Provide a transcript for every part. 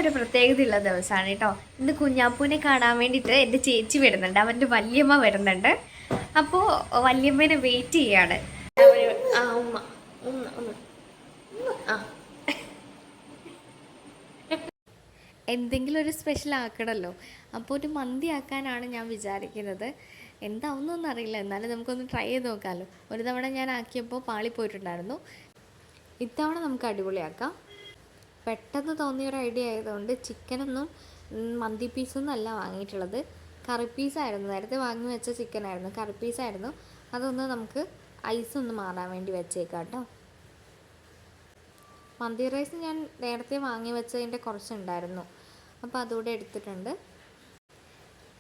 ഇന്നൊരു പ്രത്യേകതയുള്ള ദിവസമാണ് കേട്ടോ. ഇന്ന് കുഞ്ഞാപ്പൂനെ കാണാൻ വേണ്ടിയിട്ട് എൻ്റെ ചേച്ചി വരുന്നുണ്ട്, അവൻ്റെ വല്യമ്മ വരുന്നുണ്ട്. അപ്പോൾ വല്യമ്മേനെ വെയിറ്റ് ചെയ്യാണ്. ആ ഉമ്മ ഉമ്മ ഉമ്മ ആ എന്തെങ്കിലും ഒരു സ്പെഷ്യൽ ആക്കണമല്ലോ. അപ്പോൾ ഒരു മന്തി ആക്കാനാണ് ഞാൻ വിചാരിക്കുന്നത്. എന്താവുന്നൊന്നും അറിയില്ല, എന്നാലും നമുക്കൊന്ന് ട്രൈ ചെയ്ത് നോക്കാമല്ലോ. ഒരു തവണ ഞാൻ ആക്കിയപ്പോൾ പാളിപ്പോയിട്ടുണ്ടായിരുന്നു. ഇത്തവണ നമുക്ക് അടിപൊളിയാക്കാം. പെട്ടെന്ന് തോന്നിയൊരു ഐഡിയ ആയതുകൊണ്ട് ചിക്കനൊന്നും മന്തി പീസൊന്നും അല്ല വാങ്ങിയിട്ടുള്ളത്, കറി പീസായിരുന്നു. നേരത്തെ വാങ്ങി വെച്ച ചിക്കനായിരുന്നു, കറി പീസായിരുന്നു. അതൊന്ന് നമുക്ക് ഐസൊന്ന് മാറാൻ വേണ്ടി വെച്ചേക്കാം കേട്ടോ. മന്തി റൈസ് ഞാൻ നേരത്തെ വാങ്ങി വെച്ചതിൻ്റെ കുറച്ചുണ്ടായിരുന്നു, അപ്പോൾ അതുകൂടെ എടുത്തിട്ടുണ്ട്.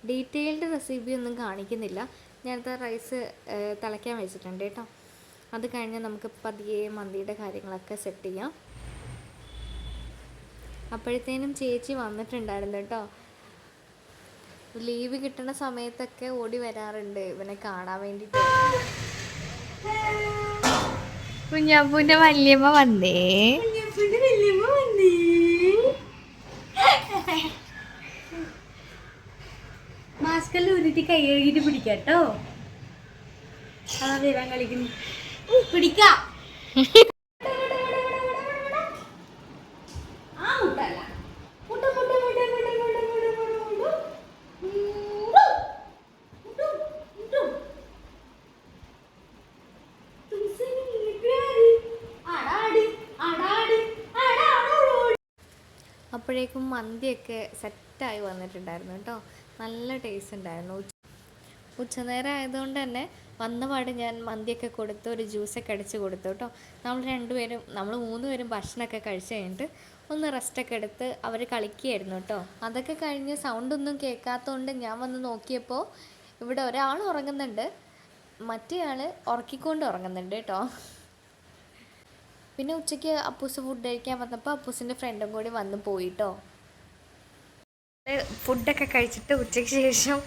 ഡീറ്റെയിൽഡ് റെസിപ്പി ഒന്നും കാണിക്കുന്നില്ല. ഞാനത്തെ റൈസ് തിളയ്ക്കാൻ വെച്ചിട്ടുണ്ട് കേട്ടോ. അത് കഴിഞ്ഞ് നമുക്ക് പതിയെ മന്തിയുടെ കാര്യങ്ങളൊക്കെ സെറ്റ് ചെയ്യാം. അപ്പോഴത്തേനും ചേച്ചി വന്നിട്ടുണ്ടായിരുന്നു കേട്ടോ. ലീവ് കിട്ടുന്ന സമയത്തൊക്കെ ഓടി വരാറുണ്ട് ഇവനെ കാണാൻ വേണ്ടിയിട്ട്. കുഞ്ഞാപ്പൂൻ്റെ വല്യമ്മ വന്നേ. മാസ്കെല്ലാം ഊരിട്ട് കൈ കഴുകിട്ട് പിടിക്കാട്ടോ. അതാ വരാൻ കളിക്കുന്നു. പിടിക്കാം. അപ്പോഴേക്കും മന്തിയൊക്കെ സെറ്റായി വന്നിട്ടുണ്ടായിരുന്നു കേട്ടോ. നല്ല ടേസ്റ്റ് ഉണ്ടായിരുന്നു. ഉച്ചനേരം ആയതുകൊണ്ട് തന്നെ വന്നപാട് ഞാൻ മന്തിയൊക്കെ കൊടുത്ത് ഒരു ജ്യൂസൊക്കെ അടിച്ച് കൊടുത്തു കേട്ടോ. നമ്മൾ 3 പേരും ഭക്ഷണമൊക്കെ കഴിച്ച് കഴിഞ്ഞിട്ട് ഒന്ന് റെസ്റ്റൊക്കെ എടുത്ത് അവർ കളിക്കുകയായിരുന്നു കേട്ടോ. അതൊക്കെ കഴിഞ്ഞ് സൗണ്ടൊന്നും കേൾക്കാത്തതുകൊണ്ട് ഞാൻ വന്ന് നോക്കിയപ്പോൾ ഇവിടെ ഒരാൾ ഉറങ്ങുന്നുണ്ട്, മറ്റേ ആൾ ഉറക്കിക്കൊണ്ട് ഉറങ്ങുന്നുണ്ട് കേട്ടോ. പിന്നെ ഉച്ചയ്ക്ക് അപ്പൂസ് ഫുഡ് കഴിക്കാൻ വന്നപ്പോൾ അപ്പൂസിൻ്റെ ഫ്രണ്ടും കൂടി വന്ന് പോയിട്ടോ. ഫുഡൊക്കെ കഴിച്ചിട്ട് ഉച്ചയ്ക്ക് ശേഷം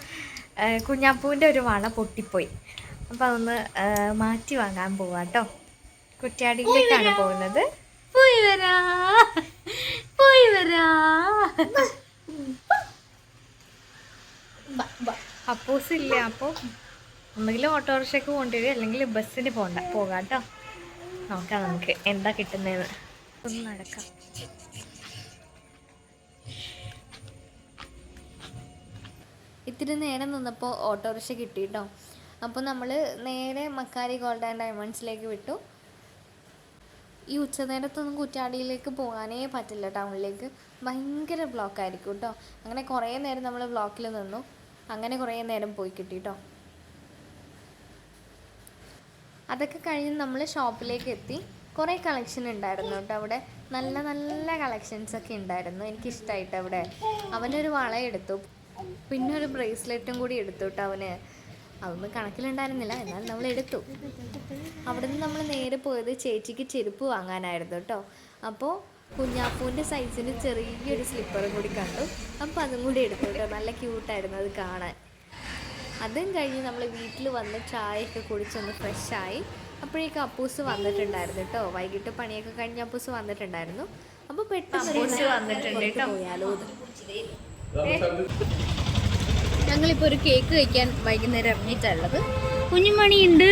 കുഞ്ഞാപ്പൂവിൻ്റെ ഒരു വള പൊട്ടിപ്പോയി. അപ്പോൾ അതൊന്ന് മാറ്റി വാങ്ങാൻ പോവാം കേട്ടോ. കുറ്റ്യാടിയിലേക്കാണ് പോകുന്നത്. പോയി വരാ പോയി വരാ. അപ്പൂസ് ഇല്ല, അപ്പോൾ ഒന്നുകിൽ ഓട്ടോറിക്ഷയ്ക്ക് കൊണ്ടുവരും അല്ലെങ്കിൽ ബസ്സിന് പോകാം കേട്ടോ. നോക്കാം നമുക്ക് എന്താ കിട്ടുന്നതെന്ന്. ഒന്ന് നടക്കാം. ഇത്തിരി നേരം നിന്നപ്പോൾ ഓട്ടോറിക്ഷ കിട്ടി കേട്ടോ. അപ്പോൾ നമ്മൾ നേരെ മക്കാരി ഗോൾഡ് ആൻഡ് ഡയമണ്ട്സിലേക്ക് വിട്ടു. ഈ ഉച്ചനേരത്തൊന്നും കുറ്റ്യാടിയിലേക്ക് പോകാനേ പറ്റില്ല, ടൗണിലേക്ക് ഭയങ്കര ബ്ലോക്കായിരിക്കും കേട്ടോ. അങ്ങനെ കുറേ നേരം നമ്മൾ ബ്ലോക്കിൽ നിന്നു. അങ്ങനെ കുറേ നേരം പോയി കിട്ടി കേട്ടോ. അതൊക്കെ കഴിഞ്ഞ് നമ്മൾ ഷോപ്പിലേക്ക് എത്തി. കുറേ കളക്ഷൻ ഉണ്ടായിരുന്നു കേട്ടോ അവിടെ. നല്ല നല്ല കളക്ഷൻസൊക്കെ ഉണ്ടായിരുന്നു, എനിക്കിഷ്ടമായിട്ട്. അവിടെ അവനൊരു വള എടുത്തു, പിന്നെ ഒരു ബ്രേസ്ലെറ്റും കൂടി എടുത്തു കേട്ടോ അവന്. അതൊന്നും കണക്കിലുണ്ടായിരുന്നില്ല, എന്നാൽ നമ്മൾ എടുത്തു. അവിടെ നിന്ന് നമ്മൾ നേരെ പോയത് ചേച്ചിക്ക് ചെരുപ്പ് വാങ്ങാനായിരുന്നു കേട്ടോ. അപ്പോൾ കുഞ്ഞാപ്പൂൻ്റെ സൈസിന് ചെറിയൊരു സ്ലിപ്പറും കൂടി കണ്ടു, അപ്പോൾ അതും കൂടി എടുത്തു കേട്ടോ. നല്ല ക്യൂട്ടായിരുന്നു അത് കാണാൻ. അതും കഴിഞ്ഞ് നമ്മൾ വീട്ടിൽ വന്ന് ചായയൊക്കെ കുടിച്ചൊന്ന് ഫ്രഷായി. അപ്പോഴേക്കും അപ്പൂസ് വന്നിട്ടുണ്ടായിരുന്നു കേട്ടോ. വൈകിട്ട് പണിയൊക്കെ കഴിഞ്ഞ് അപ്പൂസ് വന്നിട്ടുണ്ടായിരുന്നു. അപ്പോൾ പെട്ടെന്ന് അപ്പൂസ് വന്നിട്ടുണ്ട് കേട്ടോ. പോയാലോ, ഞങ്ങളിപ്പോൾ ഒരു കേക്ക് കഴിക്കാൻ വൈകുന്നേരം ഇറങ്ങിയിട്ടുള്ളത്. കുഞ്ഞുമണി ഉണ്ട്,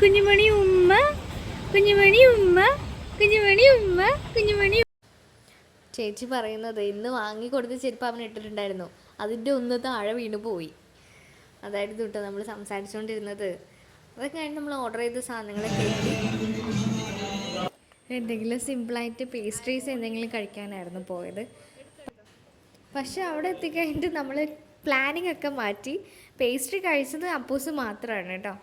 കുഞ്ഞുമണി ഉമ്മ, കുഞ്ഞുമണി ഉമ്മ, കുഞ്ഞുമണി ഉമ്മ, കുഞ്ഞുമണി. ചേച്ചി പറയുന്നത് ഇന്ന് വാങ്ങിക്കൊടുത്ത ചെരുപ്പ് അവൻ ഇട്ടിട്ടുണ്ടായിരുന്നു, അതിൻ്റെ ഒന്ന് താഴെ വീണ് പോയി. അതായിരുന്നു കേട്ടോ നമ്മൾ സംസാരിച്ചുകൊണ്ടിരുന്നത്. അതൊക്കെ കഴിഞ്ഞ് നമ്മൾ ഓർഡർ ചെയ്ത സാധനങ്ങളൊക്കെ എത്തി. എന്തെങ്കിലും സിമ്പിളായിട്ട് പേസ്ട്രീസ് എന്തെങ്കിലും കഴിക്കാനായിരുന്നു പോയത്. പക്ഷെ അവിടെ എത്തിക്കഴിഞ്ഞിട്ട് നമ്മൾ പ്ലാനിങ് ഒക്കെ മാറ്റി. പേസ്ട്രി കഴിച്ചത് അപ്പൂസ് മാത്രമാണ് കേട്ടോ.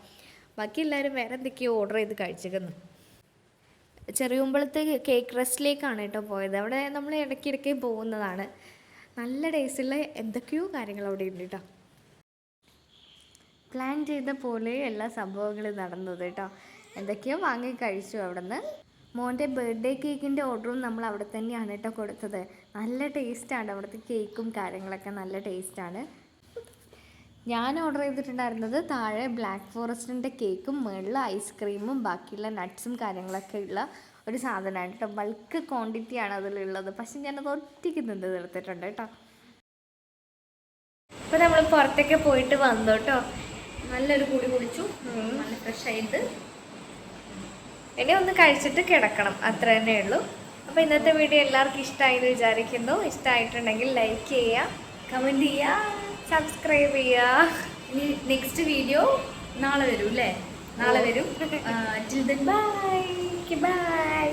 ബാക്കി എല്ലാവരും വേറെ എന്തൊക്കെയോ ഓർഡർ ചെയ്ത് കഴിച്ചിരുന്നു. ചെറിയുമ്പളത്തെ കേക്ക് റെസ്റ്റിലേക്കാണ് കേട്ടോ പോയത്. അവിടെ നമ്മൾ ഇടയ്ക്കിടയ്ക്ക് പോകുന്നതാണ്. നല്ല ടേസ്റ്റുള്ള എന്തൊക്കെയോ കാര്യങ്ങൾ അവിടെ ഉണ്ട് കേട്ടോ. പ്ലാൻ ചെയ്ത പോലെ എല്ലാ സംഭവങ്ങളും നടന്നത് കേട്ടോ. എന്തൊക്കെയോ വാങ്ങി കഴിച്ചു അവിടെ നിന്ന്. മോൻ്റെ ബർത്ത്ഡേ കേക്കിൻ്റെ ഓർഡറും നമ്മൾ അവിടെ തന്നെയാണ് കേട്ടോ കൊടുത്തത്. നല്ല ടേസ്റ്റാണ് അവിടുത്തെ കേക്കും കാര്യങ്ങളൊക്കെ, നല്ല ടേസ്റ്റാണ്. ഞാൻ ഓർഡർ ചെയ്തിട്ടുണ്ടായിരുന്നത് താഴെ ബ്ലാക്ക് ഫോറസ്റ്റിൻ്റെ കേക്കും മുകളിൽ ഐസ്ക്രീമും ബാക്കിയുള്ള നട്ട്സും കാര്യങ്ങളൊക്കെ ഉള്ള ഒരു സാധനമാണ് കേട്ടോ. ബൾക്ക് ക്വാണ്ടിറ്റിയാണ് അതിലുള്ളത്. പക്ഷെ ഞാനത് ഒറ്റയ്ക്ക് നിന്ന് തീർത്തിട്ടുണ്ട് കേട്ടോ. അപ്പോൾ നമ്മൾ പുറത്തൊക്കെ പോയിട്ട് വന്നു കേട്ടോ. നല്ലൊരു കുടി കുടിച്ചു, നല്ല ഫ്രഷ് ആയിട്ട് ഇനി ഒന്ന് കഴിച്ചിട്ട് കിടക്കണം, അത്ര തന്നെ ഉള്ളൂ. അപ്പോൾ ഇന്നത്തെ വീഡിയോ എല്ലാവർക്കും ഇഷ്ടമായി എന്ന് വിചാരിക്കുന്നു. ഇഷ്ടമായിട്ടുണ്ടെങ്കിൽ ലൈക്ക് ചെയ്യുക, കമൻറ്റ് ചെയ്യുക, സബ്സ്ക്രൈബ് ചെയ്യുക. ഇനി നെക്സ്റ്റ് വീഡിയോ നാളെ വരും അല്ലേ? നാളെ വരും. Till then bye. ബൈ.